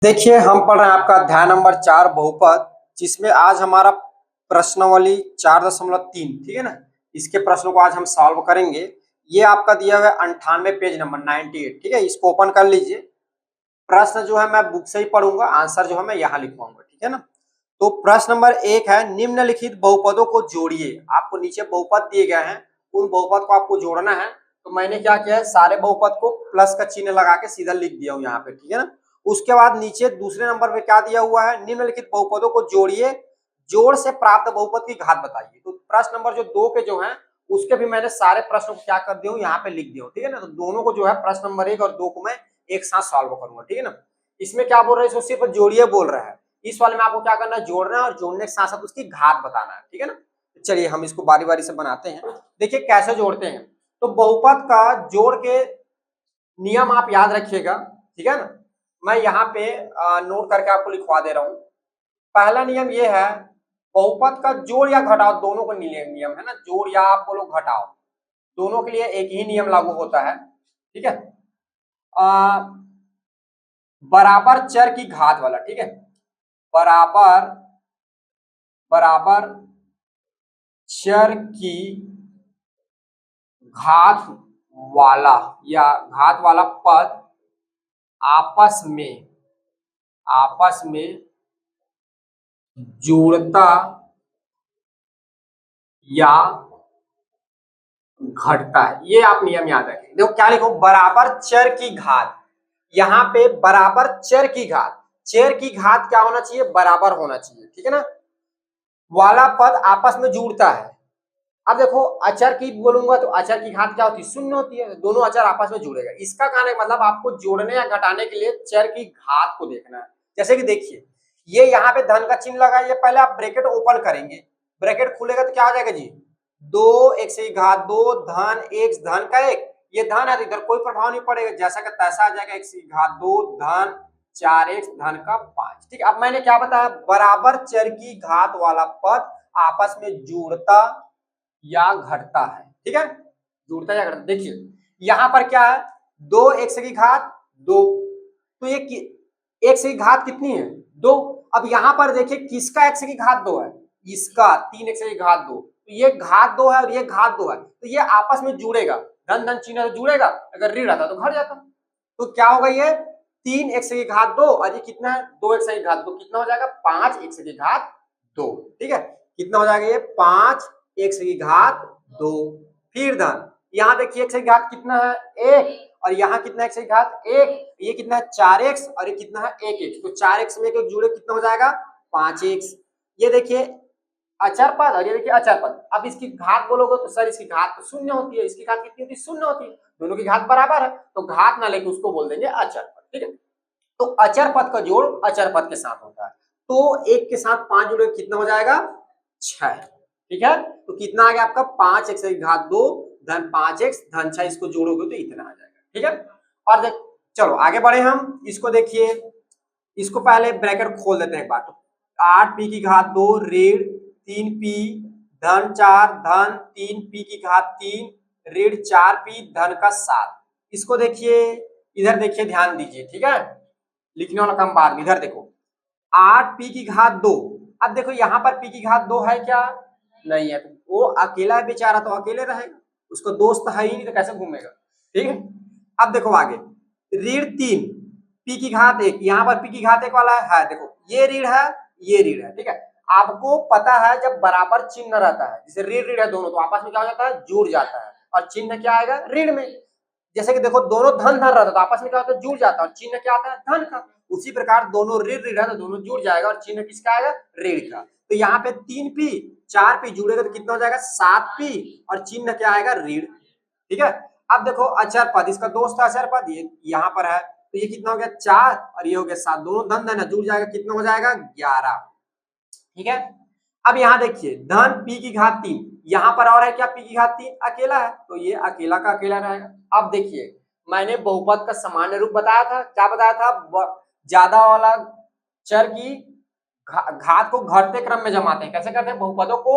देखिए हम पढ़ रहे हैं आपका अध्याय नंबर 4 बहुपद, जिसमें आज हमारा प्रश्नावली 4.3 ठीक है ना। इसके प्रश्नों को आज हम सॉल्व करेंगे। ये आपका दिया हुआ है 98 पेज नंबर 98, ठीक है। इसको ओपन कर लीजिए। प्रश्न जो है मैं बुक से ही पढ़ूंगा, आंसर जो है मैं यहाँ लिखवाऊंगा, ठीक है ना। तो प्रश्न नंबर 1 है, निम्नलिखित बहुपदों को जोड़िए। आपको नीचे बहुपद दिए गए हैं, उन बहुपद को आपको जोड़ना है। तो मैंने क्या किया है, सारे बहुपद को प्लस का चिन्ह लगा के सीधा लिख दिया हूँ यहाँ पे, ठीक है ना। उसके बाद नीचे दूसरे नंबर पे क्या दिया हुआ है, निम्नलिखित बहुपदों को जोड़िए, जोड़ से प्राप्त बहुपद की घात बताइए। तो प्रश्न नंबर जो 2 के जो है उसके भी मैंने सारे प्रश्नों को क्या कर दिया हूँ, यहाँ पे लिख दिया हूँ, ठीक है ना। तो दोनों को जो है प्रश्न नंबर 1 और 2 को मैं एक साथ सॉल्व करूंगा, ठीक है ना। इसमें क्या बोल रहे हैं, इसको सिर्फ जोड़िए बोल रहा है। इस वाले में आपको क्या करना है, जोड़ना है और जोड़ने के साथ साथ उसकी घात बताना है, ठीक है ना। चलिए हम इसको बारी बारी से बनाते हैं। देखिए कैसे जोड़ते हैं। तो बहुपद का जोड़ के नियम आप याद रखिएगा, ठीक है ना। मैं यहाँ पे नोट करके आपको लिखवा दे रहा हूँ। पहला नियम ये है, बहुपद का जोड़ या घटाव दोनों का नियम है ना। जोड़ या आप बोलो घटाव, दोनों के लिए एक ही नियम लागू होता है, ठीक है। बराबर चर की घात वाला, ठीक है। बराबर बराबर चर की घात वाला या घात वाला पद आपस में जोड़ता या घटता है। ये आप नियम याद रखें। देखो क्या लिखो, बराबर चर की घात। यहाँ पे बराबर चर की घात, चर की घात क्या होना चाहिए, बराबर होना चाहिए, ठीक है ना। वाला पद आपस में जुड़ता है। अब देखो अचर की बोलूंगा तो अचर की घात क्या होती है, शून्य होती है। दोनों अचर आपस में जुड़ेगा। इसका कहने का मतलब आपको जोड़ने या घटाने के लिए चर की घात को देखना है। जैसे कि देखिए, ये यहाँ पे धन का चिन्ह लगाइए, पहले आप ब्रैकेट ओपन करेंगे, ब्रैकेट खुलेगा तो क्या आ जाएगा जी, 2 x की घात 2 धन x धन का 1, ये धन है तो इधर कोई प्रभाव नहीं पड़ेगा, जैसा का तैसा आ जाएगा। x की घात 2 धन 4x धन का 5, ठीक। अब मैंने क्या बताया, बराबर चर की घात वाला पद आपस में जुड़ता या घटता है, ठीक है। जुड़ता या घटता। देखिए यहां पर क्या है, 2 x की घात 2, तो ये x की घात कितनी है, 2। अब यहां पर देखिए किसका x की घात 2 है, इसका 3x की घात 2। तो ये घात 2 है और ये घात 2 है, तो ये आपस में जुड़ेगा। धन धन चिन्ह तो जुड़ेगा, अगर ऋण रहता तो घट जाता। तो क्या होगा, ये 3x की घात 2 और ये कितना है, 2x की घात 2, कितना हो जाएगा, 5x की घात 2, ठीक है। कितना हो जाएगा, ये 5x की घात 2। फिर धन, यहाँ देखिए x की घात कितना है, 1, और यहाँ कितना x की घात 1, ये कितना है 4x और ये कितना है 1x। तो 4x में एक जुड़े कितना हो जाएगा, 5x। ये देखिए अचर पद और ये देखिए अचर पद। अब इसकी घात बोलोगे तो सर इसकी घात तो शून्य होती है, इसकी घात कितनी होती है, शून्य होती है। दोनों की घात बराबर है, तो घात ना लेके उसको बोल देंगे अचर पद, ठीक है। तो अचर पद का जोड़ अचर पद के साथ होता है। तो 1 के साथ 5 जुड़े कितना हो जाएगा, 6, ठीक है। तो कितना आ गया आपका, 5x की घात 2 धन 5x धन 6, इसको जोड़ोगे तो इतना आ जाएगा, ठीक है। और देख चलो आगे बढ़े हम, इसको देखिए, इसको पहले ब्रैकेट खोल देते हैं एक बार। तो 8p की घात 2 ऋण 3p धन 4 धन 3p की घात 3 ऋण 4p धन का 7। इसको देखिए, इधर देखिए, ध्यान दीजिए, ठीक है। लिखने वाला काम बाद में, इधर देखो 8p की घात 2। अब देखो यहाँ पर p की घात 2 है क्या, नहीं है, तो वो अकेला है बेचारा, तो अकेले रहेगा, उसको दोस्त है ही नहीं, तो कैसे घूमेगा, ठीक है। अब देखो आगे, ऋण 3 p की घात 1, यहाँ पर p की घात 1 वाला है, देखो ये ऋण है ये ऋण है, ठीक है। आपको पता है जब बराबर चिन्ह रहता है, जैसे ऋण ऋण है दोनों, तो आपस में क्या हो जाता है, जुड़ जाता है, और चिन्ह क्या आएगा, ऋण में। जैसे कि देखो दोनों धन धन रहता है तो आपस में क्या होता है, जुड़ जाता है, और चिन्ह क्या आता है, धन का। उसी प्रकार दोनों ऋण ऋण है तो दोनों जुड़ जाएगा, और चिन्ह किसका आएगा, ऋण का। तो यहाँ पे 3p 4p जुड़ेगा तो कितना हो जाएगा, 7p, और चिन्ह क्या आएगा, ऋण, ठीक है। अब देखो अचर पद, इसका दोस्त है अचर पद, ये यहाँ पर है, तो ये कितना हो गया, 4 और ये हो गया 7, दोनों धन धन है, जुड़ जाएगा, कितना हो जाएगा, 11, ठीक है। अब यहाँ देखिए धन p की घात 3, यहाँ पर और है क्या, p की घात 3 अकेला है, तो ये अकेला का अकेला रहेगा। अब देखिए मैंने बहुपद का सामान्य रूप बताया था, क्या बताया था, ज्यादा वाला चर की घात को घटते क्रम में जमाते हैं। कैसे करते हैं, बहुपदों को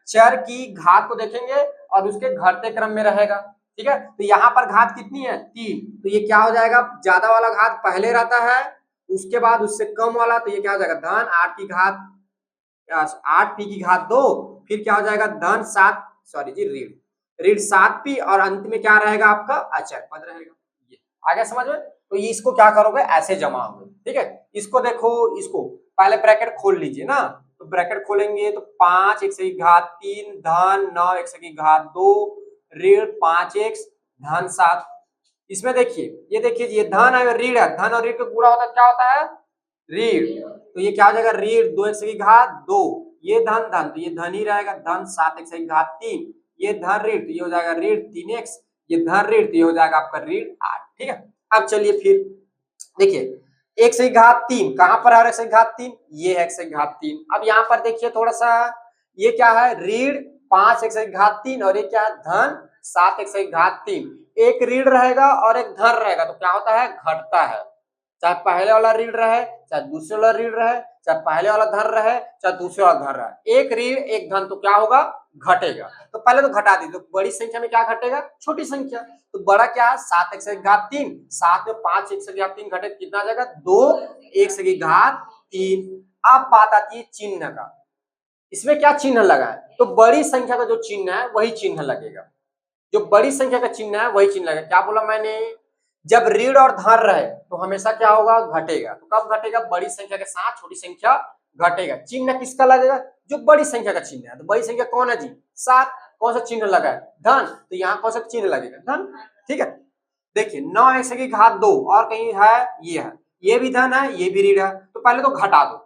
चर की घात को देखेंगे और उसके घटते क्रम में रहेगा, ठीक है। तो यहाँ पर घात कितनी है, 3, तो ये क्या हो जाएगा, ज्यादा वाला घात पहले रहता है, उसके बाद उससे कम वाला तो ये क्या हो जाएगा धन 8 की घात 8p की घात 2, फिर क्या हो जाएगा धन 7, सॉरी जी ऋण 7p, और अंत में क्या रहेगा आपका अचर पद रहेगा। ये आ गया समझ में। तो ये इसको क्या करोगे ऐसे जमा होंगे, ठीक है। इसको देखो, इसको पहले ब्रैकेट खोल लीजिए ना, तो ब्रैकेट खोलेंगे तो 5 x की घात 3 धन 9 x की घात 2 ऋण 5x धन 7। इसमें देखिए, ये देखिए ये धन है ऋण है, धन और ऋण का गुणा होता है क्या होता है ऋण, तो ये क्या हो जाएगा ऋण 2x की घात 2, ये धन धन तो ये धन ही रहेगा धन 7x की घात 3, ये धन ऋण तो ये हो जाएगा ऋण 3x, ये धन ऋण तो ये हो जाएगा आपका ऋण 8, ठीक है। अब चलिए फिर देखिए x की घात 3 कहां पर है, x की घात 3 ये है x की घात 3। अब यहाँ पर देखिए थोड़ा सा, ये क्या है ऋण 5x की घात 3 और ये क्या है धन 7x की घात 3, एक ऋण रहेगा और एक धन रहेगा तो क्या होता है घटता है, चाहे पहले वाला ऋण रहे चाहे दूसरे वाला ऋण रहे, चाहे पहले वाला धन रहे चाहे दूसरे वाला धन रहे, एक ऋण एक धन तो क्या होगा घटेगा। तो पहले तो घटा दी, तो बड़ी संख्या में क्या घटेगा छोटी संख्या, तो बड़ा क्या है 7x की घात 3, 7 में 5x की घात 3 घटे कितना आ जाएगा 2x की घात 3। अब बात आती है चिन्ह का, इसमें क्या चिन्ह लगा है, तो बड़ी संख्या का जो चिन्ह है वही चिन्ह लगेगा, जो बड़ी संख्या का चिन्ह है वही चिन्ह लगेगा। क्या बोला मैंने, जब ऋण और धन रहे तो हमेशा क्या होगा घटेगा, तो कब घटेगा बड़ी संख्या के साथ छोटी संख्या घटेगा। चिन्ह किसका लगेगा, जो बड़ी संख्या का चिन्ह है, तो बड़ी संख्या कौन है जी 7, कौन सा चिन्ह लगा है धन, तो यहाँ कौन सा चिन्ह लगेगा धन, ठीक है। देखिए 9x की घात 2 और कहीं है, ये भी धन है ये भी ऋण है, तो पहले तो घटा दो,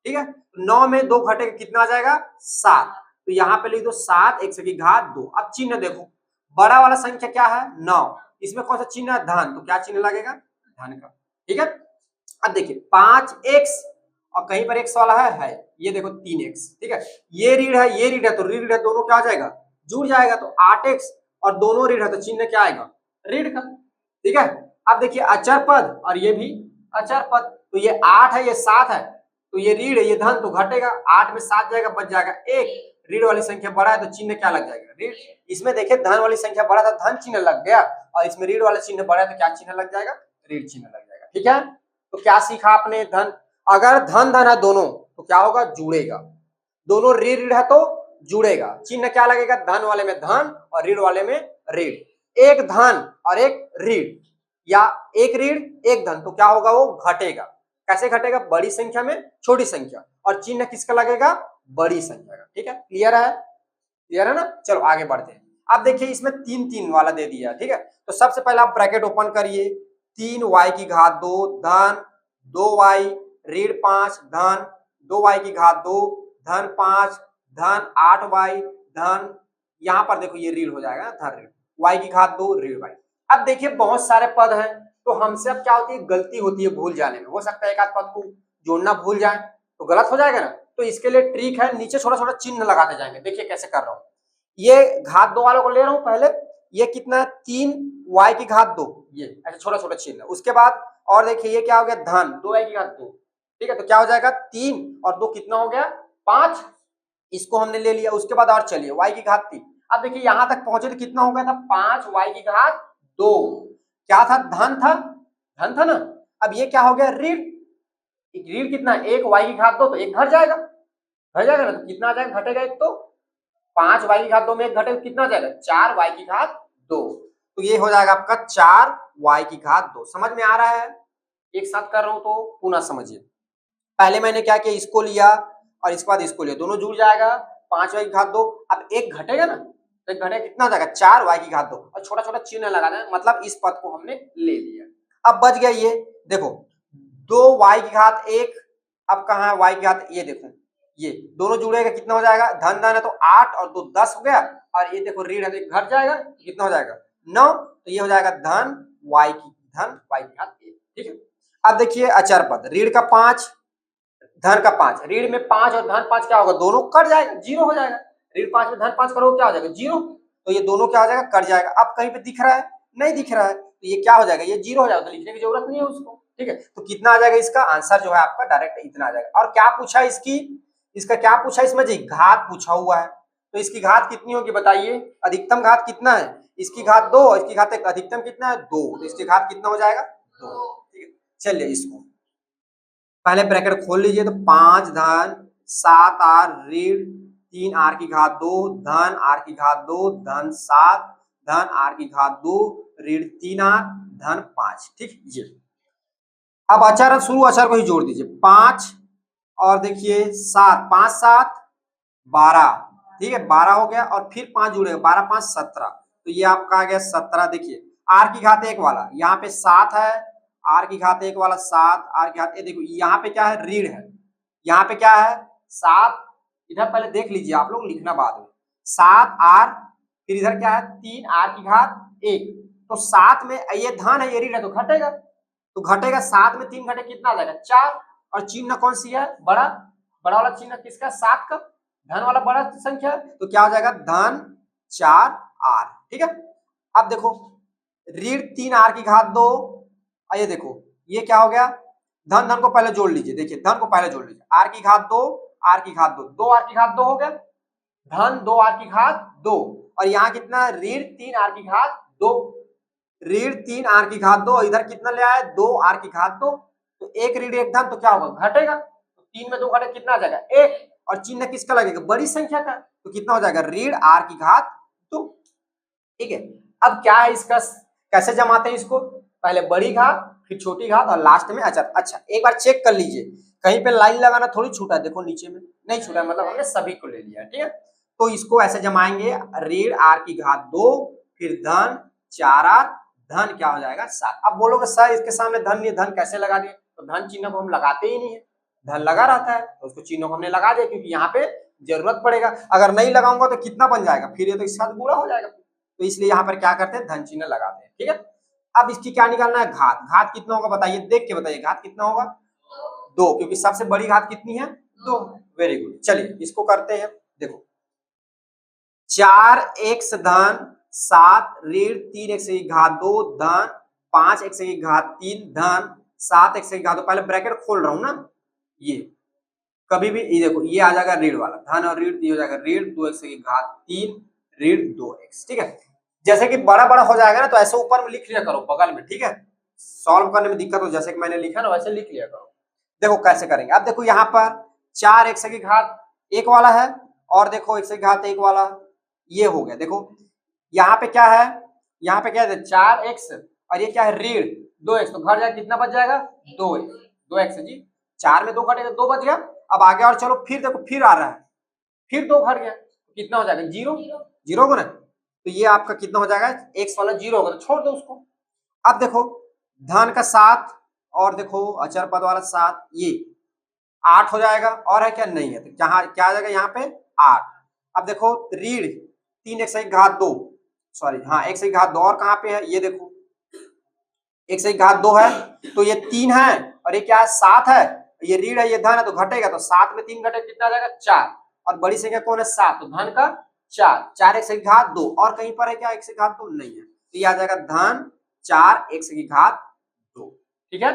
ठीक है। 9 में 2 घटेगा कितना आ जाएगा 7, तो यहाँ पे लिख दो 7x की घात 2। अब चिन्ह देखो, बड़ा वाला संख्या क्या है 9, इसमें कौन सा चिन्ह है धन, तो क्या चिन्ह लगेगा धन का, ठीक है। अब देखिए 5x और कहीं पर x वाला है ये देखो 3x, ठीक है, ये ऋण है ये ऋण है, तो ऋण है दोनों क्या हो जाएगा जुड़ जाएगा, तो 8x और दोनों ऋण है तो चिन्ह क्या आएगा ऋण का, ठीक है। अब देखिए अचर पद और ये भी अचर पद, तो ये 8 है ये 7 है, तो ये ऋण है ये धन तो घटेगा, 8 में 7 जाएगा बच जाएगा 1, ऋण वाली संख्या बड़ा है तो चिन्ह क्या लग जाएगा ऋण। इसमें देखिए धन वाली संख्या बड़ा था धन चिन्ह लग गया, और इसमें ऋण वाला चिन्ह बड़ा है तो क्या चिन्ह लग जाएगा ऋण चिन्ह लग जाएगा, ठीक है। तो क्या सीखा आपने, धन अगर धन धन है दोनों तो क्या होगा जुड़ेगा, दोनों ऋण ऋण है तो जुड़ेगा, चिन्ह क्या लगेगा धन वाले में धन और ऋण वाले में ऋण, एक धन और एक ऋण या एक ऋण एक धन तो क्या होगा वो घटेगा, कैसे घटेगा बड़ी संख्या में छोटी संख्या, और चिन्ह किसका लगेगा बड़ी संख्या का, ठीक है। क्लियर है, क्लियर है ना, चलो आगे बढ़ते हैं। अब देखिए इसमें 3 3 वाला दे दिया, ठीक है, तो सबसे पहले आप ब्रैकेट ओपन करिए, 3y की घात 2 धन 2y ऋण 5 धन 2y की घात 2 धन 5 धन 8y धन, यहां पर देखो ये ऋण हो जाएगा धन ऋण y की घात 2 ऋण y। अब देखिए बहुत सारे पद हैं, तो हमसे अब क्या होती है गलती होती है भूल जाने में, हो सकता है एक आध पद को जोड़ना भूल जाए तो गलत हो जाएगा ना, तो इसके लिए ट्रिक है नीचे छोटा छोटा चिन्ह लगाते जाएंगे। देखिए कैसे कर रहा हूँ, ये घात 2 वालों को ले रहा हूँ पहले, ये कितना 3y की घात 2, ये ऐसे छोटा छोटा चिन्ह, उसके बाद और देखिए ये क्या हो गया धन 2y की घात 2, ठीक है, तो क्या हो जाएगा 3 और 2 कितना हो गया 5, इसको हमने ले लिया। उसके बाद और चलिए y की घात 3, अब देखिए यहां तक पहुंचे तो कितना हो गया था 5y की घात 2, क्या था धन था ना, अब ये क्या हो गया ऋण, ऋण कितना एक y की घात 2 तो एक घट जाएगा ना, तो कितना आ जाएगा घटेगा एक, तो 5y की घात 2 में एक घटेगा कितना आ जाएगा 4y की घात 2, तो ये हो जाएगा आपका 4y की घात 2। समझ में आ रहा है, एक साथ कर रहा हूं तो पुनः समझिए, पहले मैंने क्या किया इसको लिया और इसके बाद इसको लिया, दोनों जुड़ जाएगा 5y की घात 2, अब एक घटेगा ना, तो एक घटेगा कितना हो जाएगा 4y की घात 2, और छोटा छोटा चिन्ह लगाना है, मतलब इस पद को हमने ले लिया। अब बच गया ये देखो 2y की घात 1, अब कहाँ है y की घात, ये देखो ये दोनों जुड़ेगा कितना हो जाएगा धन धन है तो 8 और 2 10 हो गया, और ये देखो ऋण है तो घट जाएगा कितना हो जाएगा 9, तो ये हो जाएगा धन y की घात 1, ठीक है। अब देखिए अचर पद, ऋण का 5 धन का 5, ऋण में 5 और धन 5 क्या होगा दोनों कट जाएगा जीरो हो जाएगा, ऋण 5 में धन 5 करोगे क्या हो जाएगा जीरो, तो ये दोनों क्या हो जाएगा कट जाएगा। अब कहीं पे दिख रहा है नहीं दिख रहा है, तो ये क्या हो जाएगा ये जीरो हो जाएगा, तो लिखने की जरूरत नहीं है उसको, ठीक है। तो कितना आ जाएगा इसका आंसर जो है आपका डायरेक्ट इतना आ जाएगा। और क्या पूछा इसका क्या पूछा इसमें जी घात पूछा हुआ है, तो इसकी घात कितनी होगी बताइए, अधिकतम घात कितना है इसकी घात 2, इसकी घात अधिकतम कितना है 2, तो इसकी घात कितना हो जाएगा 2, ठीक है। चलिए इसको पहले ब्रैकेट खोल लीजिए, तो 5 धन 7 आर ऋण 3 आर की घात 2 धन आर की घात 2 धन 7 धन आर की घात 2 ऋण 3 आर धन 5। ठीक, ये अब अचर शुरू अचर को ही जोड़ दीजिए, 5 और देखिए 7, 5 7 12, ठीक है 12 हो गया, और फिर 5 जुड़ेगा, 12 5 17, तो ये आपका आ गया 17। देखिए आर की घात 1 वाला यहाँ पे 7 है, आर की घात 1 वाला 7, आर की घात देखो यहाँ पे क्या है, ऋण है, यहाँ पे क्या है 7, इधर पहले देख लीजिए आप लोग, लिखना बाद में, 7 आर, फिर इधर क्या है 3 आर की घात 1, तो 7 में ये धन है, ये ऋण है, तो घटेगा, तो घटेगा 7 में 3 घटे कितना आ जाएगा 4, और चिन्ह कौन सी है, बड़ा, बड़ा वाला चिन्ह किसका, 7 का, धन वाला बड़ा संख्या, तो क्या हो जाएगा धन 4 आर। ठीक है, अब देखो ऋण 3 आर की घात 2, ये देखो ये क्या हो गया, धन धन को पहले जोड़ लीजिए, देखिए धन को पहले जोड़ लीजिए, आर की घात 2 आर की घात 2, 2 आर की घात 2 हो गया, धन 2 आर की घात 2, और यहाँ कितना ऋण 3 आर की घात 2, ऋण 3 आर की घात 2, इधर कितना ले आए 2 आर की घात 2, तो एक ऋण एक धन, तो क्या होगा घटेगा, तो 3 में 2 घटे कितना आ जाएगा 1, और चिन्ह किसका लगेगा, बड़ी संख्या का, तो कितना हो जाएगा ऋण आर की घात 2। ठीक है, अब क्या है इसका, कैसे जमाते हैं इसको, पहले बड़ी घात फिर छोटी घात और लास्ट में अचर। अच्छा एक बार चेक कर लीजिए, कहीं पे लाइन लगाना थोड़ी छूटा, देखो नीचे में नहीं छूटा, मतलब हमने सभी को ले लिया। ठीक है, तो इसको ऐसे जमाएंगे, ऋण आर की घात 2 फिर धन 4 आर धन क्या हो जाएगा 7। अब बोलोगे सर इसके सामने धन नहीं, धन कैसे लगा दिए, तो धन चिन्ह को हम लगाते ही नहीं है, धन लगा रहता है, तो उसको चिन्ह को हमने लगा दिया, क्योंकि यहाँ पे जरूरत पड़ेगा, अगर नहीं लगाऊंगा तो कितना बन जाएगा, फिर ये तो इसके साथ गुणा हो जाएगा, तो इसलिए यहाँ पर क्या करते हैं धन चिन्ह लगाते हैं। ठीक है, अब इसकी क्या निकालना है, घात, घात कितना होगा बताइए, देख के बताइए घात कितना होगा 2, क्योंकि सबसे बड़ी घात कितनी है 2। वेरी गुड, चलिए इसको करते हैं, देखो 4 एक्स धन 7 ऋण 3 एक्स की घात 2 धन 5 एक्स की घात 3 धन 7 एक्स की घात 2, पहले ब्रैकेट खोल रहा हूं ना, ये कभी भी ये देखो ये आ जाएगा ऋण वाला, धन और ऋण हो जाएगा ऋण 2 एक्स की घात 3 ऋण 2 एक्स। ठीक है, जैसे कि बड़ा बड़ा हो जाएगा ना, तो ऐसे ऊपर में लिख लिया करो बगल में, ठीक है, सॉल्व करने में दिक्कत हो, जैसे कि मैंने लिखा ना वैसे लिख लिया करो। देखो कैसे करेंगे, अब देखो यहाँ पर 4 एक्स की घात 1 वाला है, और देखो एक्स की घात 1 वाला, ये हो गया, देखो यहाँ पे क्या है, यहाँ पे क्या है 4 एक्स, और ये क्या है ऋण 2 एक्स, तो घट जाएगा, कितना बच जाएगा 2 एक्स, 2 एक्स जी, 4 में 2 घटेगा 2 बच गया। अब आगे और चलो, फिर देखो फिर आ रहा है, फिर 2 घट गया, कितना हो जाएगा 0, 0 होगा ना, तो ये आपका कितना हो जाएगा एक्स वाला 0 होगा, तो छोड़ दो उसको। अब देखो धन का 7, और देखो अचर पद वाला 7, ये 8 हो जाएगा, और है क्या नहीं है, तो क्या आ जाएगा यहाँ पे 8। अब देखो ऋण 3 एक्स की घात 2, सॉरी हाँ एक्स की घात 2, और कहाँ पे है ये देखो एक्स की घात 2 है, तो ये 3 है, और ये क्या है 7 है, ये ऋण है ये धन है, तो घटेगा, तो 7 में 3 घटे कितना आ जाएगा 4, और बड़ी संख्या कौन है 7, तो धन का 4, 4 एक्स की घात 2, और कहीं पर है क्या एक्स की घात 2 नहीं है, तो ये आ जाएगा धन 4 एक्स की घात 2। ठीक है,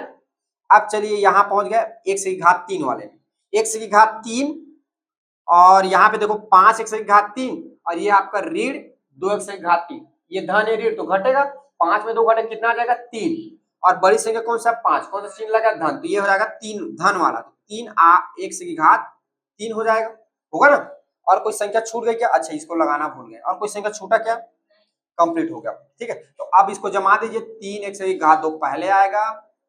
अब चलिए यहाँ पहुंच गए एक्स की घात 3 वाले में, एक्स की घात 3, और यहाँ पे देखो 5 एक्स की घात 3, और ये आपका ऋण 2 एक्स की घात 3, ये धन है ऋण, तो घटेगा, 5 में 2 घटे कितना आ जाएगा 3, और बड़ी संख्या कौन सा 5, कौन सा चिन्ह लगा धन, तो ये हो जाएगा 3 धन वाला, तो 3 एक्स की घात 3 हो जाएगा, होगा ना। और कोई संख्या छूट गई क्या, अच्छा इसको लगाना भूल गए, और कोई संख्या छूटा क्या, कंप्लीट हो गया। ठीक है, तो अब इसको जमा दीजिए, 3 एक्स की घात 2 पहले आएगा,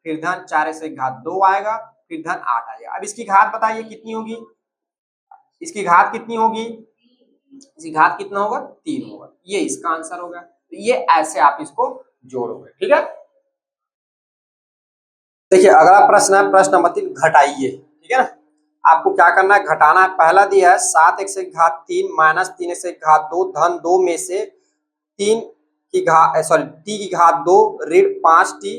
फिर धन 4 एक्स की घात 2 आएगा, फिर धन 8 आएगा। अब इसकी घात बताइए कितनी होगी, इसकी घात कितनी होगी, इसकी घात कितना होगा 3 होगा, ये इसका आंसर होगा। तो ये ऐसे आप इसको जोड़ोगे। ठीक है, देखिए अगला प्रश्न है प्रश्न नंबर 3, घटाइए। ठीक है ना, आपको क्या करना है, घटाना है। पहला दिया है 7 एक्स की घात 3 माइनस 3 एक्स की घात 2 धन 2 में से 3 की घात सॉरी टी की घात 2 ऋण 5 टी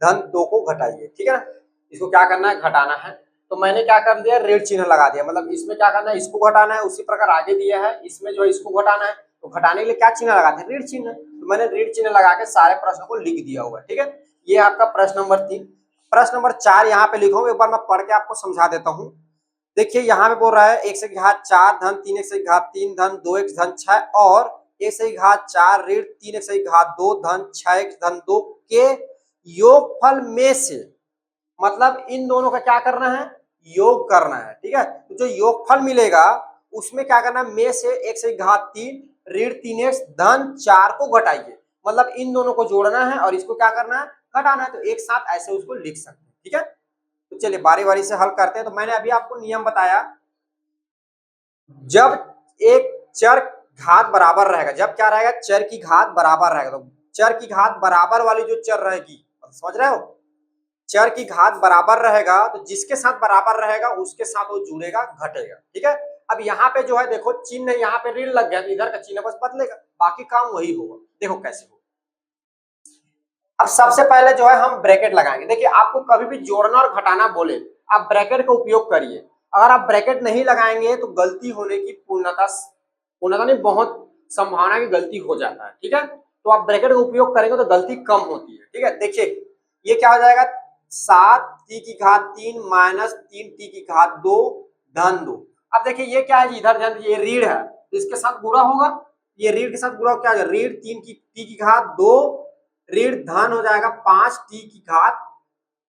धन 2 को घटाइए। ठीक है ना, इसको क्या करना है, घटाना है। तो मैंने क्या कर दिया, ऋण चिन्ह लगा दिया, मतलब इसमें क्या करना है, इसको घटाना है, उसी प्रकार आगे दिया है इसमें जो है इसको घटाना है, तो घटाने के लिए क्या चिन्ह लगाते हैं, ऋण चिन्ह। तो मैंने ऋण चिन्ह लगा के सारे प्रश्नों को लिख दिया हुआ है। ठीक है, ये आपका प्रश्न नंबर 3। प्रश्न नंबर 4 यहाँ पे लिखा हूँ, एक बार मैं पढ़ के आपको समझा देता हूँ। देखिए यहाँ पे बोल रहा है एक्स की घात 4 धन 3 एक्स की घात 3 धन 2 एक्स धन 6 और एक्स की घात 4 ऋण 3 एक्स की घात 2 धन 6 एक्स धन 2 के योगफल में से मतलब इन दोनों का क्या करना है, योग करना है। ठीक है, तो जो योगफल मिलेगा उसमें क्या करना है, में से x की घात 3 ऋण 3x धन 4 को घटाइए। मतलब इन दोनों को जोड़ना है और इसको क्या करना है, घटाना है। तो एक साथ ऐसे उसको लिख सकते हैं। ठीक है, तो चलिए बारी बारी से हल करते हैं। तो मैंने अभी आपको नियम बताया, जब एक चर घात बराबर रहेगा, जब क्या रहेगा, चर की घात बराबर रहेगा, तो चर की घात बराबर वाली जो चर रहेगी, समझ रहे हो, चर की घात बराबर रहेगा तो जिसके साथ बराबर रहेगा उसके साथ वो जुड़ेगा, घटेगा। ठीक है, अब यहाँ पे जो है देखो चिन्ह यहाँ पे ऋण लग गया, तो इधर का चिन्ह बस बदलेगा, बाकी काम वही होगा। देखो कैसे होगा। अब सबसे पहले जो है हम ब्रैकेट लगाएंगे। देखिए आपको कभी भी जोड़ना और घटाना बोले, आप ब्रैकेट का उपयोग करिए। अगर आप ब्रैकेट नहीं लगाएंगे तो गलती होने की पूर्णता नहीं, बहुत संभावना की गलती हो जाता है। ठीक है, तो आप ब्रैकेट का उपयोग करेंगे तो गलती कम होती है। ठीक है, देखिए ये क्या हो जाएगा, 7t की घात 3 माइनस 3t की घात 2 धन 2। अब देखिए ये क्या है जी, इधर धन, ये ऋण है तो इसके साथ गुणा होगा, ये ऋण के साथ गुणा क्या हो जाएगा, ऋण 3 की t की घात 2 ऋण धन हो जाएगा 5t की घात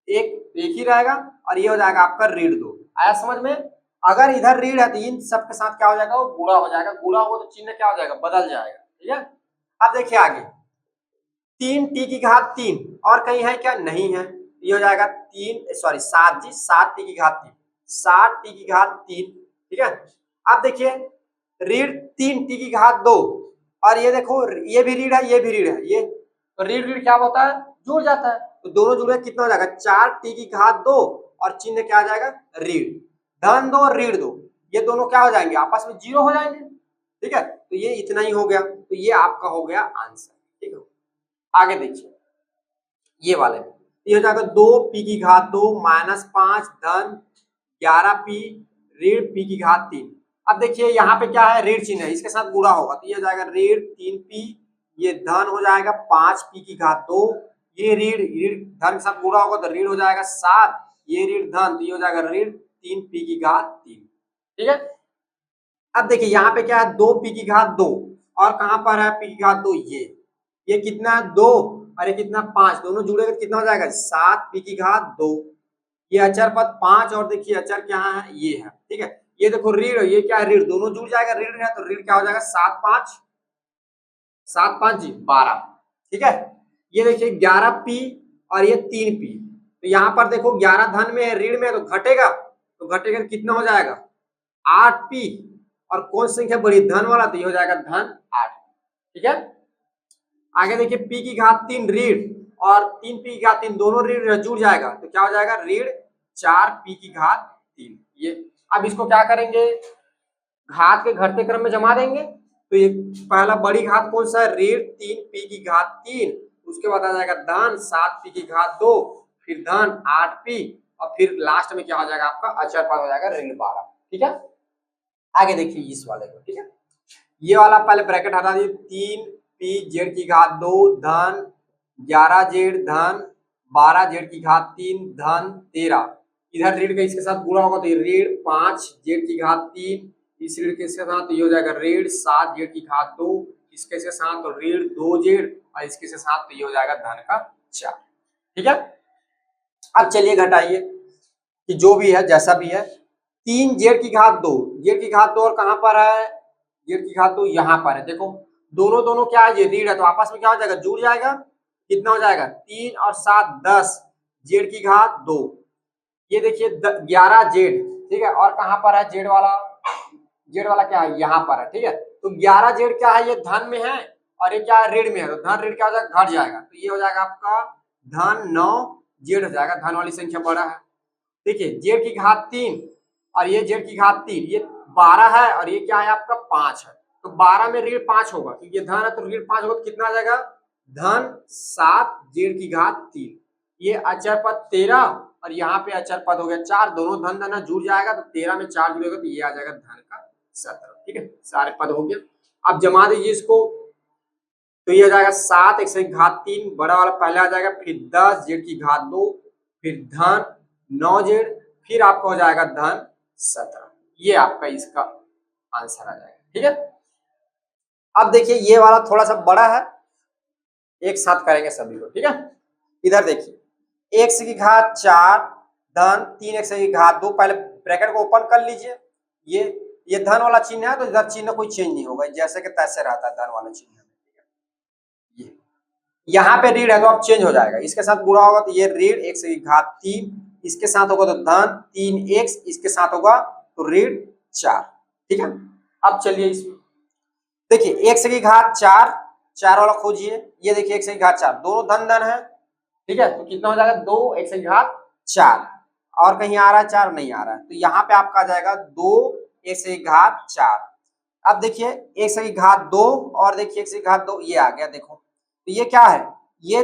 एक ही रहेगा, और ये हो जाएगा आपका ऋण 2। आया समझ में। अगर इधर ऋण है तो इन सब के साथ क्या हो जाएगा, वो गुणा हो जाएगा, गुणा हो तो चिन्ह क्या हो जाएगा, बदल जाएगा। ठीक है, अब देखिए आगे 3t की घात 3 और कहीं है क्या, नहीं है, ये हो जाएगा 7 जी, 7t की घात 3, 7t की घात 3। ठीक है, अब देखिए ऋण 3t की घात 2, और ये देखो ये भी ऋण है, ये भी ऋण है, ये तो ऋण ऋण क्या होता है, जुड़ जाता है, तो दोनों जुड़े कितना हो जाएगा, 4t की घात 2 और चिन्ह क्या आ जाएगा, ऋण, धन 2 ऋण 2, ये दोनों क्या हो जाएंगे, आपस में जीरो हो जाएंगे। ठीक है, तो ये इतना ही हो गया, तो ये आपका हो गया आंसर। ठीक है, आगे देखिए ये वाले, ये हो जाएगा 2p की घात 2 माइनस 5 धन 11p ऋण p की घात 3। अब देखिए यहाँ पे क्या है, ऋण चिन्ह है, इसके साथ गुणा होगा तो ये हो जाएगा ऋण 3p, ये धन हो जाएगा 5p की घात 2, ये ऋण ऋण धन के साथ गुणा होगा तो ऋण हो जाएगा 7, ये ऋण धन तो ये हो जाएगा ऋण 3p की घात 3। ठीक है, अब देखिए यहाँ पे क्या है, 2p की घात 2 और कहां पर है p की घात 2, ये कितना है 2 और ये कितना 5, दोनों जुड़ेगा तो कितना हो जाएगा, 7p की घात 2, ये अचर पद 5 और देखिए अचर क्या है, ये है। ठीक है, ये देखो ऋण, ये क्या है ऋण, दोनों जुड़ जाएगा, ऋण है तो ऋण क्या हो जाएगा 7 5 जी 12। ठीक है, ये देखिए 11p और ये 3p, तो यहाँ पर देखो 11 धन में है, ऋण में है, तो घटेगा, तो घटेगा तो कितना हो जाएगा 8p, और कौन संख्या बड़ी, धन वाला, तो ये हो जाएगा धन 8। ठीक है, आगे देखिए p की घात 3 ऋण और 3p की घात 3 दोनों ऋण जुड़ जाएगा तो क्या हो जाएगा ऋण 4p की घात 3। ये अब इसको क्या करेंगे, घात के घटते क्रम में जमा देंगे, तो ये पहला बड़ी घात कौन सा है, ऋण 3p की घात 3, उसके बाद आ जाएगा धन 7p की घात 2, फिर धन 8p, और फिर लास्ट में क्या हो जाएगा आपका अचर पद हो जाएगा ऋण 12। ठीक है, आगे देखिए इस वाले को। ठीक है, ये वाला पहले ब्रैकेट हटा दीजिए, 3p जेड की घात 2 धन 11 जेड धन 12 जेड की घात 3 धन 13, इधर ऋण का इसके साथ गुणा होगा तो ऋण 5 जेड की घात 3, इस ऋण के इसके साथ ये हो जाएगा ऋण 7 जेड की घात 2, इसके साथ तो ऋण 2 जेड और इसके साथ तो ये हो जाएगा धन का 4। ठीक है, अब चलिए घटाइए कि जो भी है जैसा भी है, 3 जेड की घात 2, जेड की घात 2 और कहां पर है, जेड की घात 2 यहाँ पर है, देखो दोनों दोनों क्या है, ये ऋण है तो आपस में क्या हो जाएगा, जुड़ जाएगा, कितना हो जाएगा 3 और 7 10 जेड की घात 2, ये देखिए 11 जेड। ठीक है, और कहां पर है जेड वाला, जेड वाला क्या है यहाँ पर है। ठीक है, तो 11 जेड क्या है, ये धन में है और ये क्या है ऋण में है, तो धन ऋण क्या हो जाएगा, घट जाएगा, तो ये हो जाएगा आपका धन 9 जेड हो जाएगा, धन वाली संख्या बड़ा है। देखिए जेड की घात 3 और ये जेड की घात 3, ये 12 है और ये क्या है आपका 5 है, तो 12 में ऋण 5 होगा क्योंकि ये धन है, तो ऋण 5 होगा तो कितना आ जाएगा, धन 7 जेड की घात 3, ये अचर पद 13 और यहाँ पे अचर पद हो गया 4, दोनों धन धन जुड़ जाएगा तो 13 में 4 जुड़ेगा तो ये आ जाएगा धन का 17। ठीक है, सारे पद हो गया, अब जमा दीजिए इसको, तो ये हो जाएगा 7 x की घात 3 बड़ा वाला पहले आ जाएगा, फिर 10 जेड की घात 2, फिर धन 9 जेड, फिर आपका हो जाएगा धन 17, ये आपका इसका आंसर आ जाएगा। ठीक है, अब देखिए ये वाला थोड़ा सा बड़ा है, एक साथ करेंगे सभी को। ठीक है, इधर देखिए x की घात 4 धन 3x की घात 2, पहले ब्रैकेट को ओपन कर लीजिए, ये धन वाला चिन्ह है तो इधर चिन्ह कोई चेंज नहीं होगा, जैसे कि तैसे रहता है धन वाला चिन्ह। ये यहाँ पे ऋण है तो अब चेंज हो जाएगा, इसके साथ गुणा होगा तो ये ऋण x की घात 3, इसके साथ होगा तो धन 3x, इसके साथ होगा तो ऋण 4। ठीक है, अब चलिए इसमें देखिए x की घात 4, 4 वाला खोजिए, ये देखिए x की घात 4, दोनों धन धन है। ठीक है, तो कितना हो जाएगा 2x की घात 4, और कहीं आ रहा है 4 नहीं आ रहा है, तो यहाँ पे आपका आ जाएगा 2x की घात 4। अब देखिए x की घात 2 और देखिए x की घात 2, ये आ गया देखो, तो ये क्या है, ये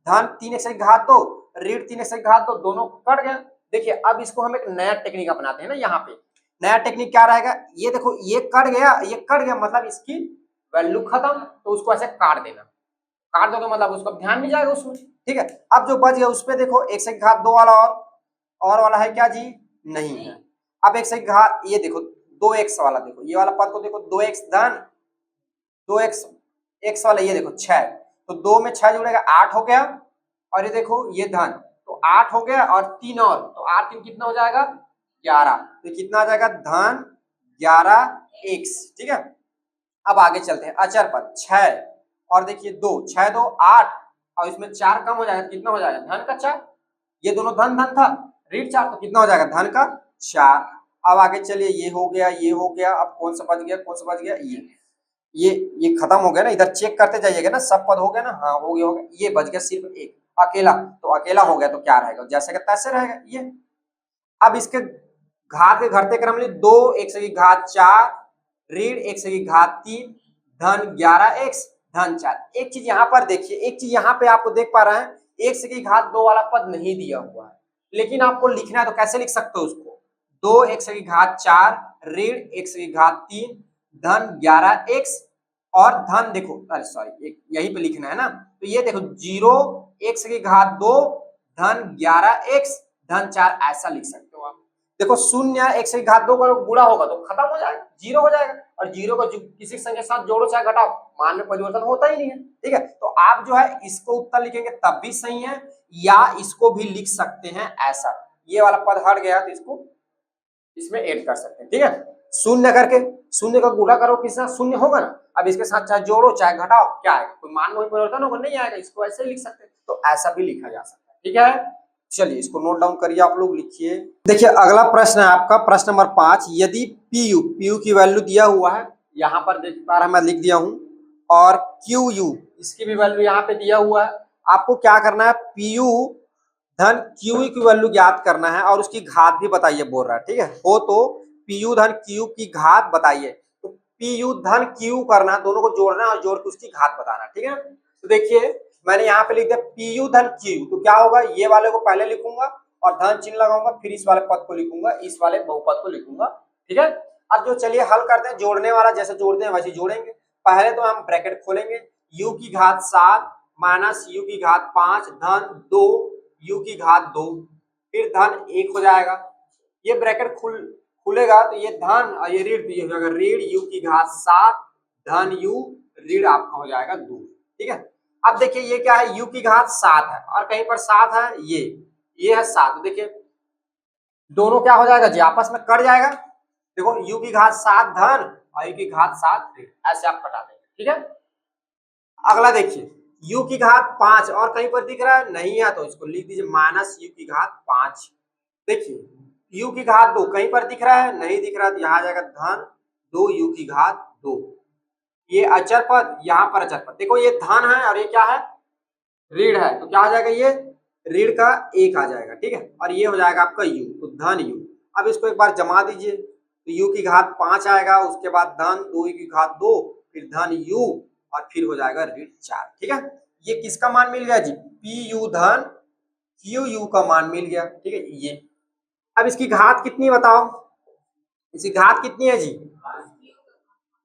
धन 3x की घात 2 ऋण 3x की घात 2 दोनों कट गए। देखिए अब इसको हम एक नया टेक्निक अपनाते हैं ना, यहाँ पे नया टेक्निक क्या रहेगा, ये देखो ये कट गया, ये कट गया मतलब इसकी वैल्यू खत्म, तो उसको ऐसे काट देना, काट दो तो मतलब उसका ध्यान नहीं जाएगा उसमें। ठीक है, अब जो बच गया उस पे देखो x की घात 2 वाला और वाला है क्या जी, नहीं है। अब x की घात ये देखो 2x वाला, देखो ये वाला पद को देखो 2x धन 2x x वाला, ये देखो 6, तो 2 में 6 जुड़ेगा 8 हो गया, और ये देखो ये धन तो 8 हो गया और 3 और, तो 8 3 कितना हो जाएगा 11, तो कितना आ जाएगा धन 11x। ठीक है, अब आगे चलते हैं, अचर पद 6 और देखिए 2, 6 2 8, और इसमें 4 कम हो जाएगा, कितना हो जाएगा धन का 4, ये दोनों धन धन था, ऋण 4, तो कितना हो जाएगा धन का 4। अब आगे चलिए, ये हो गया, ये हो गया, अब कौन सा बच गया, कौन सा बच गया, ये खत्म हो गया ना, इधर चेक करते जाइएगा ना, सब पद हो गया ना, हाँ हो गया, ये बच गया सिर्फ एक अकेला, तो अकेला हो गया तो क्या रहेगा, जैसे का तैसे रहेगा ये। अब इसके घात के घटते क्रम में 2 x की घात 4 ऋण x की घात 3 धन 11x धन 4। एक चीज यहाँ पर देखिए, एक चीज यहाँ पे आपको देख पा रहे हैं, x की घात 2 वाला पद नहीं दिया हुआ है, लेकिन आपको लिखना है तो कैसे लिख सकते हो उसको, 2x की घात 4 ऋण x की घात 3 धन 11x, और धन देखो, अरे सॉरी यहीं पे लिखना है ना, तो ये देखो 0x की घात 2 धन 11x धन 4, ऐसा लिख सकते हो आप। देखो शून्य x की घात 2 का गुणा होगा तो खत्म हो जाएगा, जीरो हो जाएगा, और जीरो को किसी संख्या के साथ जोड़ो चाहे घटाओ, मान में परिवर्तन होता ही नहीं है। ठीक है, तो आप जो है इसको उत्तर लिखेंगे तब भी सही है, या इसको भी लिख सकते हैं ऐसा, ये वाला पद हट गया तो इसको इसमें ऐड कर सकते हैं। ठीक है, शून्य करके शून्य का गुणा करो किसके साथ, शून्य होगा ना, अब इसके साथ चाहे जोड़ो चाहे घटाओ, क्या है कोई मान में परिवर्तन होगा, नहीं आएगा, इसको ऐसे लिख सकते हैं, तो ऐसा भी लिखा जा सकता है। ठीक है, चलिए इसको नोट डाउन करिए, आप लोग लिखिए। देखिए अगला प्रश्न है आपका प्रश्न नंबर 5, यदि पीयू की वैल्यू दिया हुआ है, यहाँ पर देख पा रहा मैं लिख दिया हूं, और क्यू इसकी भी वैल्यू यहाँ पे दिया हुआ है, आपको क्या करना है, पीयू धन क्यू की वैल्यू ज्ञात करना है और उसकी घात भी बताइए बोल रहा है। ठीक है, हो तो पीयू धन क्यू की घात बताइए, तो पीयू धन क्यू करना, दोनों को जोड़ना और जोड़ के उसकी घात बताना। ठीक है, तो देखिए मैंने यहाँ पे लिख दिया पीयू धन क्यू, तो क्या होगा, ये वाले को पहले लिखूंगा और धन चिन्ह लगाऊंगा, फिर इस वाले पद को लिखूंगा, इस वाले बहुपद को लिखूंगा। ठीक है, अब जो चलिए हल करते हैं, जोड़ने वाला जैसे जोड़ते हैं वैसे जोड़ेंगे। पहले तो हम ब्रैकेट खोलेंगे, यू की घात 7 माइनस यू की घात 5 धन 2 यू की घात 2, फिर धन 1 हो जाएगा, ये ब्रैकेट खुलेगा तो ये धन और ये ऋण, तो ये हो जाएगा ऋण यू की घात 7 धन यू ऋण आपका हो जाएगा 2। ठीक है, अब देखिए ये क्या है, u की घात 7 है और कहीं पर 7 है, ये है 7, तो देखिए दोनों क्या हो जाएगा जी, आपस में कट जाएगा। देखो u की घात 7 धन और u की घात 7 ऋण, ऐसे आप कटा देंगे। ठीक है, अगला देखिए u की घात 5 और कहीं पर दिख रहा है, नहीं है, तो इसको लिख दीजिए माइनस u की घात 5। देखिए u की घात 2 कहीं पर दिख रहा है, नहीं दिख रहा, तो यहाँ आ जाएगा धन 2 u की घात 2, ये अचर पद, यहाँ पर अचर पद, देखो ये धन है और ये क्या है, ऋण है, तो क्या आ जाएगा, ये ऋण का 1 आ जाएगा। ठीक है, और ये हो जाएगा आपका u, तो धन u। अब इसको एक बार जमा दीजिए, तो u की घात 5 आएगा, उसके बाद धन 2 की घात 2, फिर धन u, और फिर हो जाएगा ऋण 4। ठीक है, ये किसका मान मिल गया जी, पी यू धन क्यू यू का मान मिल गया। ठीक है, ये अब इसकी घात कितनी बताओ, इसकी घात कितनी है जी,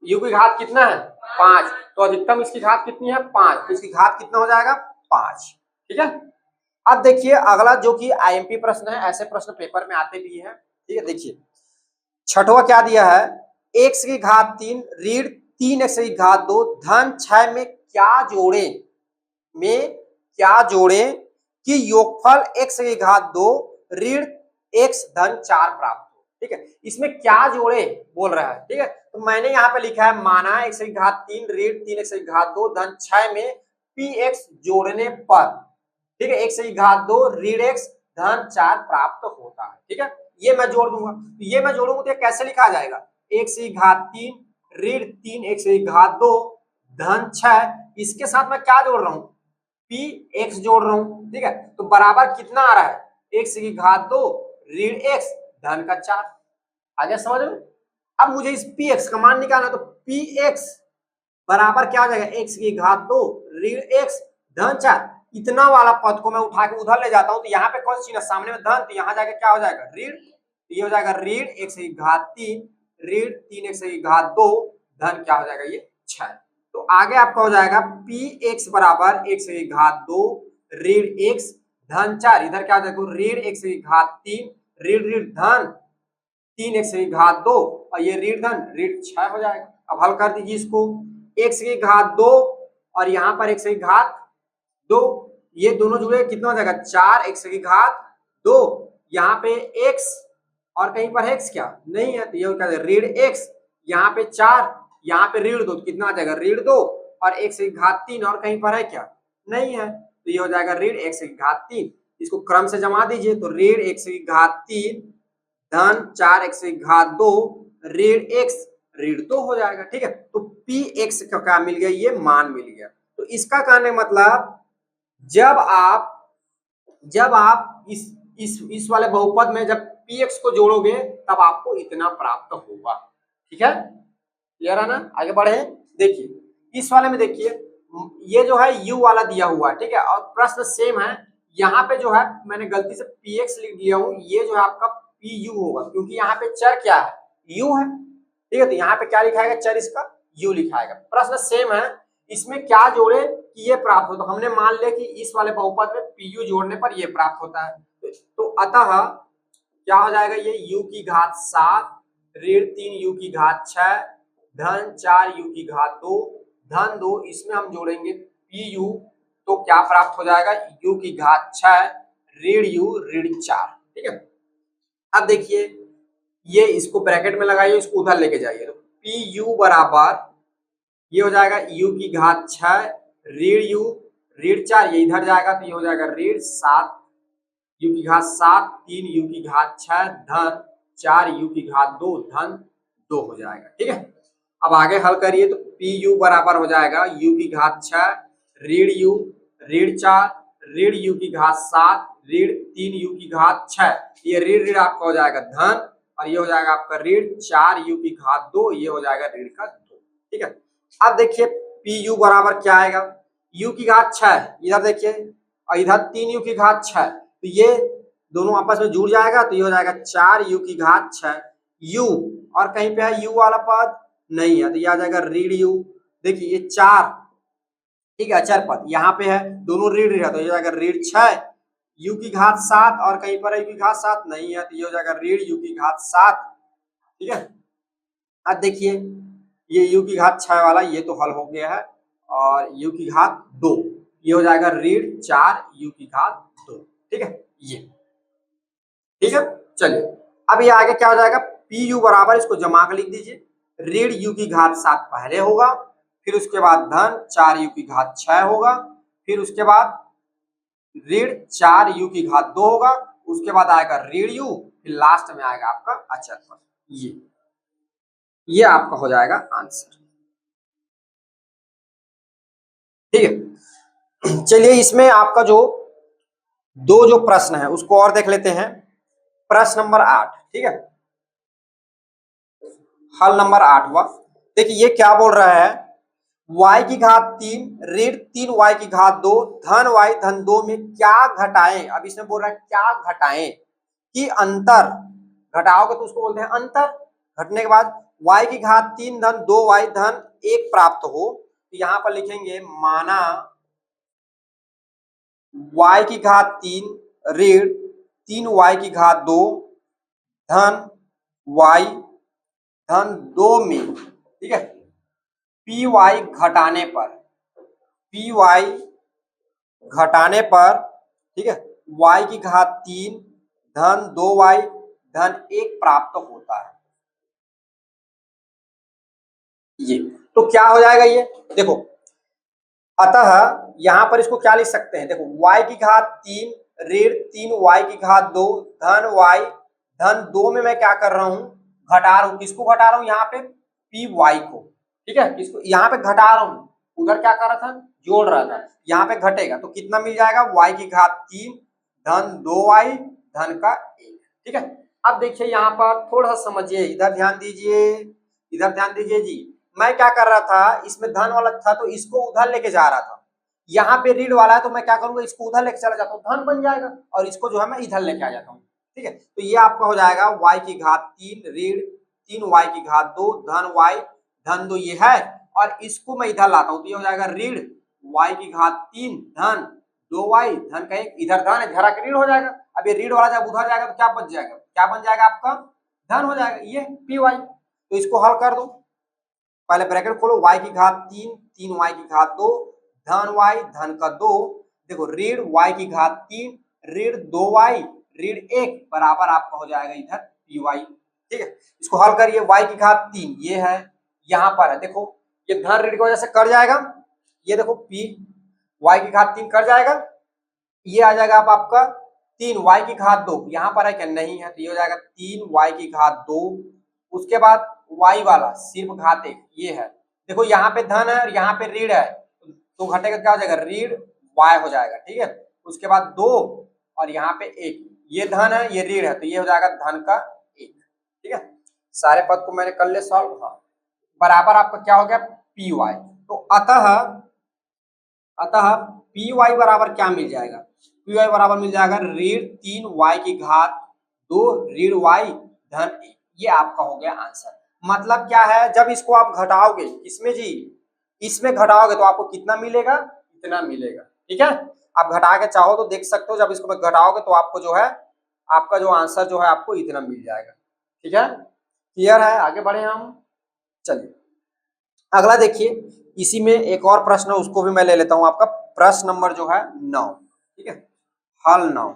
u की घात कितना है 5, तो अधिकतम इसकी घात कितनी है 5, तो इसकी घात कितना हो जाएगा 5। ठीक है, अब देखिए अगला जो कि आईएमपी प्रश्न है, ऐसे प्रश्न पेपर में आते भी हैं। ठीक है, देखिए छठवां क्या दिया है, x की घात 3 ऋण 3x की घात 2 धन 6 में क्या जोड़े कि योगफल x की घात 2 ऋण x धन 4 प्राप्त हो। ठीक है, इसमें क्या जोड़े बोल रहा है। ठीक है, तो मैंने यहाँ पे लिखा है माना x की घात 3 ऋण 3x की घात 2 धन 6 में px जोड़ने पर, ठीक है, x की घात 2 ऋण x धन 4 प्राप्त होता है। ठीक है, ये मैं जोड़ दूंगा, तो ये मैं जोड़ूंगा तो ये कैसे लिखा जाएगा, x की घात 3 ऋण 3x की घात 2 धन 6, इसके साथ मैं क्या जोड़ रहा हूं, px जोड़ रहा हूं। ठीक है, तो बराबर कितना आ रहा है, x की घात 2 ऋण x धन का 4। आ गया समझ में। अब मुझे इस px का मान निकालना, तो px बराबर क्या हो जाएगा, x की घात 2 ऋण x धन 4। इतना वाला पद को मैं उठा के उधर ले जाता हूं, तो यहाँ पे कौन सी चिन्ह सामने में धन, तो यहाँ जाके क्या हो जाएगा ऋण, ये हो जाएगा ऋण x की घात 3 ऋण 3x की घात 2 धन क्या हो जाएगा ये 6। तो आगे आपका हो जाएगा px बराबर x की घात 2 ऋण x धन 4, इधर क्या हो जाएगा ऋण x की घात 3 ऋण ऋण धन 3x की घात 2 और ये ऋण धन ऋण 6 हो जाएगा। अब हल कर दीजिए इसको, x की घात 2 और यहाँ पर x की घात 2, ये दोनों जुड़े कितना हो जाएगा 4x की घात 2, यहाँ पे x और कहीं पर x क्या नहीं है, तो ये क्या ऋण x, यहाँ पे 4 यहाँ पे ऋण 2, कितना आ जाएगा ऋण 2 और x की घात 3 और कहीं पर है क्या नहीं है, तो ये हो जाएगा ऋण x की घात 3। इसको क्रम से जमा दीजिए, तो ऋण x की घात 3 धन 4x की घात 2 ऋण x ऋण 2 हो जाएगा। ठीक है, तो px का क्या मिल गया, ये मान मिल गया। तो इसका कहने मतलब जब आप इस वाले बहुपद में जब px को जोड़ोगे तब आपको इतना प्राप्त होगा। ठीक है, क्लियर है ना, आगे बढ़े। देखिए इस वाले में देखिए, ये जो है u वाला दिया हुआ है। ठीक है, और प्रश्न सेम है, यहाँ पे जो है मैंने गलती से px लिख दिया हूँ, ये जो है आपका pu होगा, क्योंकि यहाँ पे चर क्या है u है। ठीक है, तो यहाँ पे क्या लिखाएगा, चर इसका u लिखाएगा। प्रश्न सेम है, इसमें क्या जोड़े कि ये प्राप्त हो, तो हमने मान लिया कि इस वाले बहुपद में pu जोड़ने पर ये प्राप्त होता है। तो अतः क्या हो जाएगा, ये u की घात 7 ऋण 3u की घात 6 धन 4u की घात 2 धन 2, इसमें हम जोड़ेंगे pu, तो क्या प्राप्त हो जाएगा, u की घात 6 ऋण u ऋण 4। ठीक है, अब देखिए ये इसको ब्रैकेट में लगाइए, इसको उधर लेके जाइए, तो pu बराबर ये हो जाएगा u की घात 6 ऋण u ऋण 4, ये इधर जाएगा तो ये हो जाएगा ऋण 7 u की घात 7 3u की घात 6 धन 4u की घात 2 धन 2 हो जाएगा। ठीक है, अब आगे हल करिए, तो pu बराबर हो जाएगा u की घात 6 ऋण u ऋण 4 ऋण u की घात 7 ऋण 3u की घात 6, ये ऋण ऋण आपका हो जाएगा धन, और ये हो जाएगा आपका ऋण 4u की घात 2, ये हो जाएगा ऋण का 2। ठीक है, अब देखिए pu बराबर क्या आएगा, u की घात 6 इधर देखिए और इधर 3u की घात 6, तो ये दोनों आपस में जुड़ जाएगा, तो ये हो जाएगा 4u की घात 6 u, और कहीं पे है u वाला पद नहीं है, तो ये आ जाएगा ऋण u। देखिए ये 4, ठीक है, अचर पद यहाँ पे है, दोनों ऋण ऋण है, तो ये हो जाएगा ऋण 6 u की घात 7 और कहीं पर u की घात 7 नहीं है, तो ये हो जाएगा ऋण u की घात 7। ठीक है, अब देखिए ये u की घात 6 वाला ये तो हल हो गया है, और u की घात 2 ये हो जाएगा ऋण 4 u की घात 2। ठीक है, ये ठीक है। चलिए अब ये आगे क्या हो जाएगा, pu बराबर इसको जमा कर लिख दीजिए, ऋण u की घात 7 पहले होगा, फिर उसके बाद धन 4u की घात 6 होगा, फिर उसके बाद ऋण 4u की घात 2 होगा, उसके बाद आएगा ऋण u, फिर लास्ट में आएगा आपका अचर पद। ये आपका हो जाएगा आंसर। ठीक है, चलिए इसमें आपका जो जो प्रश्न है उसको और देख लेते हैं। प्रश्न नंबर 8, ठीक है, हल नंबर 8वां। देखिए ये क्या बोल रहा है, y की घात 3 ऋण 3y की घात 2 धन y धन 2 में क्या घटाएं। अब इसमें बोल रहा है क्या घटाएं कि अंतर, घटाओगे तो उसको बोलते हैं अंतर। घटने के बाद y की घात 3 धन 2y धन 1 प्राप्त हो, तो यहाँ पर लिखेंगे माना y की घात 3 ऋण 3y की घात 2 धन y धन 2 में, ठीक है, py घटाने पर, py घटाने पर, ठीक है, y की घात 3 धन 2y धन 1 प्राप्त होता है। ये तो क्या हो जाएगा, ये देखो, अतः यहां पर इसको क्या लिख सकते हैं, देखो y की घात 3 ऋण 3y की घात 2 धन y धन 2 में मैं क्या कर रहा हूं, घटा रहा हूं, किसको घटा रहा हूं, यहाँ पे पी वाई को, ठीक है, किसको यहाँ पे घटा रहा हूं, उधर क्या कर रहा था, जोड़ रहा था, यहाँ पे घटेगा तो कितना मिल जाएगा, y की घात 3 धन 2y धन का 1, ठीक है। अब देखिए यहाँ पर थोड़ा सा समझिए, इधर ध्यान दीजिए, इधर ध्यान दीजिए जी, मैं क्या कर रहा था, इसमें धन वाला था तो इसको उधर लेके जा रहा था, यहाँ पे ऋण वाला है तो मैं क्या करूंगा, इसको उधर लेके चला जाता हूँ, धन बन जाएगा, और इसको जो है मैं इधर लेके आ जाता हूँ, ठीक है। तो ये आपका हो जाएगा y की घात 3 ऋण 3y की घात 2 धन y धन 2 ये है, और इसको मैं इधर लाता हूँ तो ये हो जाएगा ऋण y की घात 3 धन 2y धन का 1, इधर धन है, घर आके ऋण हो जाएगा। अब ये ऋण वाला जब उधर जाएगा तो क्या बच जाएगा, क्या बन जाएगा आपका, धन हो जाएगा, ये पी वाई। तो इसको हल कर दो, पहले ब्रैकेट खोलो, y की घात 3 3y की घात 2 धन y धन का 2, देखो ऋण y की घात 3 ऋण 2y ऋण 1 बराबर आपका हो जाएगा इधर पी वाई, ठीक है। इसको हल करिए, y की घात 3 ये है, यहाँ पर है, देखो ये धन ऋण की वजह से कट जाएगा, ये देखो पी y की घात 3 कट जाएगा, ये आ जाएगा आपका 3y की घात 2, यहाँ पर है क्या, नहीं है, तो ये हो जाएगा 3y की घात 2, उसके बाद y वाला सिर्फ घात 1 ये है, देखो यहाँ पे धन है और यहाँ पे ऋण है, तो घटेगा क्या हो जाएगा, ऋण y हो जाएगा, ठीक है। उसके बाद 2 और यहाँ पे 1, ये धन है ये ऋण है, तो ये हो जाएगा धन का 1, ठीक है। सारे पद को मैंने कर लिया सॉल्व, हाँ, बराबर आपका क्या हो गया पी वाई। तो अतः पी वाई बराबर क्या मिल जाएगा, पी वाई बराबर मिल जाएगा ऋण 3y की घात 2 ऋण y धन 1, ये आपका हो गया आंसर। मतलब क्या है, जब इसको आप घटाओगे, इसमें जी इसमें घटाओगे तो आपको कितना मिलेगा, इतना मिलेगा, ठीक है। आप घटा के चाहो तो देख सकते हो, जब इसको घटाओगे तो आपको जो है, आपका जो आंसर जो है आपको इतना मिल जाएगा, ठीक है। क्लियर है, आगे बढ़े हम, चलिए अगला देखिए, इसी में एक और प्रश्न है, उसको भी मैं ले लेता हूं, आपका प्रश्न नंबर जो है 9, ठीक है, हल 9।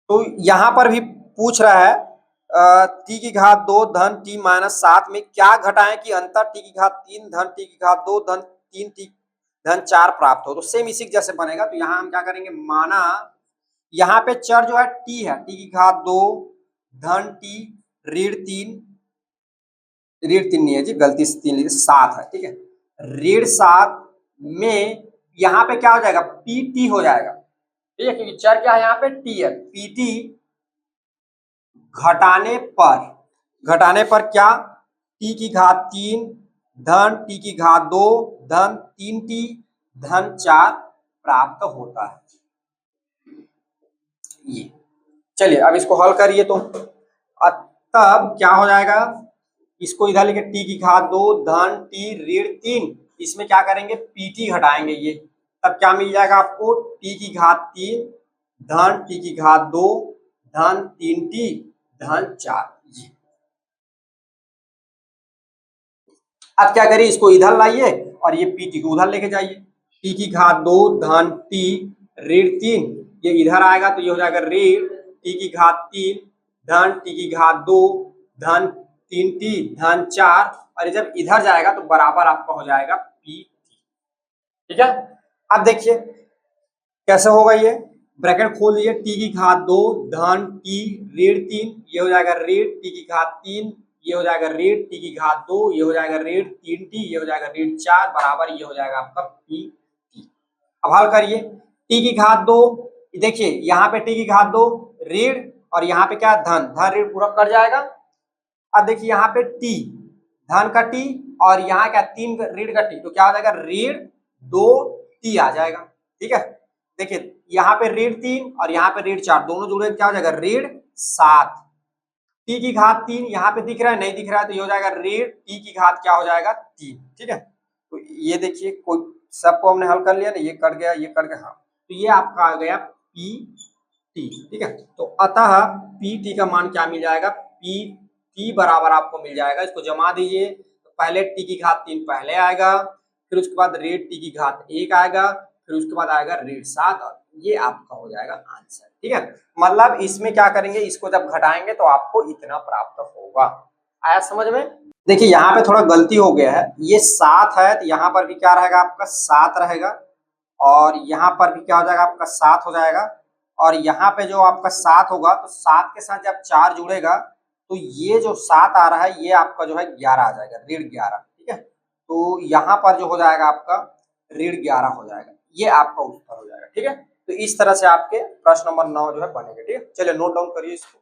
तो यहां पर भी पूछ रहा है टी की घात 2 धन टी माइनस 7 में क्या घटाएं कि अंतर टी की घात 3 धन टी की घात 2 धन 3 टी धन 4 प्राप्त हो। तो सेम इसी जैसे बनेगा, तो यहाँ हम क्या करेंगे, माना यहाँ पे चर जो है टी है, टी की घात 2 धन टी ऋण 3 ऋण 3 नहीं है जी, गलती से 3 लिखे, 7 है, ठीक है, ऋण 7 में यहाँ पे क्या हो जाएगा, पीटी हो जाएगा, ठीक है, क्योंकि चर क्या है यहाँ पे टी है, पीटी घटाने पर क्या, टी की घात 3 धन टी की घात 2 धन 3t धन 4 प्राप्त होता है। ये चलिए अब इसको हल करिए, तो तब क्या हो जाएगा, इसको इधर लेके टी की घात 2 धन टी ऋण 3, इसमें क्या करेंगे, पीटी घटाएंगे, ये तब क्या मिल जाएगा आपको, टी की घात 3 धन टी की घात 2 धन 3t धन 4। अब क्या करिए, इसको इधर लाइए और ये पीटी को उधर लेके जाइए, टी की घात 2 धन टी ऋण 3, ये इधर आएगा तो ये हो जाएगा ऋण टी की घात 3 धन टी की घात 2 धन 3t धन 4, और जब इधर जाएगा तो बराबर आपका हो जाएगा पी, ठीक है। अब देखिए कैसे होगा, ये ब्रैकेट खोल दिए, टी की घात 2 धन टी ऋण 3, ये हो जाएगा ऋण टी की घात 3, ये हो जाएगा ऋण टी की घात 2, ये हो जाएगा ऋण 3t, ये हो जाएगा ऋण 4 बराबर ये हो जाएगा आपका पी टी। अब हल करिए, टी की घात 2, देखिए यहाँ पे टी की घात 2 ऋण और यहाँ पे क्या धन, धन ऋण पूरा कट जाएगा। अब देखिए यहाँ पे टी धन का टी और यहाँ क्या 3 ऋण का टी, तो क्या हो जाएगा ऋण 2t आ जाएगा, ठीक है। देखिए यहाँ पे ऋण 3 और यहाँ पे ऋण 4 दोनों जुड़े, क्या हो जाएगा ऋण 7, टी की घात 3 यहाँ पे दिख रहा है, नहीं दिख रहा है, तो ये हो जाएगा ऋण टी की घात क्या हो जाएगा 3, ठीक है। तो ये देखिए कोई सबको हमने हल कर लिया ना, ये कट गया ये कट गया, हाँ, तो ये आपका आ गया पी टी, ठीक है। तो अतः पी टी का मान क्या मिल जाएगा, पी टी बराबर आपको मिल जाएगा, इसको जमा दीजिए, तो पहले टी की घात 3 पहले आएगा, फिर उसके बाद ऋण टी की घात 1 आएगा, फिर उसके बाद आएगा ऋण 7 और ये आपका हो जाएगा आंसर। ठीक है, मतलब इसमें क्या करेंगे, इसको जब घटाएंगे तो आपको इतना प्राप्त होगा। आया समझ में? देखिए यहाँ पे थोड़ा गलती हो गया है, ये 7 है तो यहाँ पर भी क्या रहेगा आपका 7 रहेगा, और यहाँ पर भी क्या हो जाएगा आपका 7 हो जाएगा, और यहाँ पे जो आपका 7 होगा तो 7 के साथ जब 4 जुड़ेगा तो ये जो 7 आ रहा है ये आपका जो है 11 आ जाएगा, ऋण 11। ठीक है, तो यहाँ पर जो हो जाएगा आपका ऋण 11 हो जाएगा, ये आपका उत्तर हो जाएगा। ठीक है, तो इस तरह से आपके प्रश्न नंबर 9 जो है बनेगा। ठीक है, चलिए नोट डाउन करिए इसको।